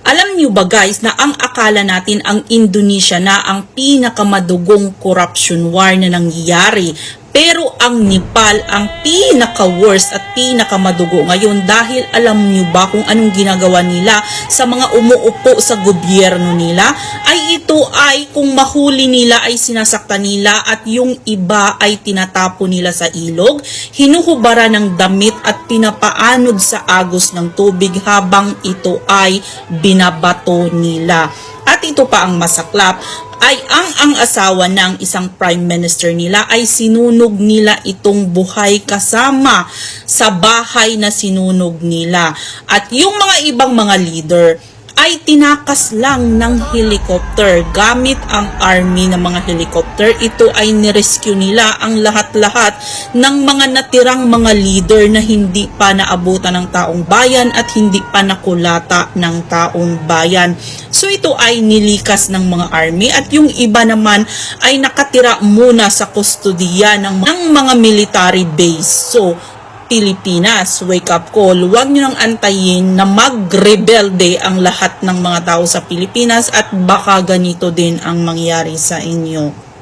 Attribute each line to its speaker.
Speaker 1: Alam niyo ba guys na ang akala natin ang Indonesia na ang pinakamadugong corruption war na nangyayari, pero ang Nepal ang pinaka-worst at pinakamadugo ngayon dahil alam niyo ba kung anong ginagawa nila sa mga umuupo sa gobyerno nila? Ay ito ay kung mahuli nila ay sinasaktan nila at yung iba ay tinatapo nila sa ilog, hinuhubara ng damit at pinapaanod sa agos ng tubig habang ito ay binabato nila. At ito pa ang masaklap, ay ang asawa ng isang prime minister nila ay sinunog nila itong buhay kasama sa bahay na sinunog nila. At yung mga ibang mga leader ay tinakas lang ng helicopter gamit ang army ng mga helicopter. Ito ay nirescue nila ang lahat-lahat ng mga natirang mga leader na hindi pa naabutan ng taong bayan at hindi pa nakulata ng taong bayan. So ito ay nilikas ng mga army at yung iba naman ay nakatira muna sa kustodiya ng mga military base. So Pilipinas, wake up call, huwag nyo nang antayin na magrebelde ang lahat ng mga tao sa Pilipinas at baka ganito din ang mangyari sa inyo.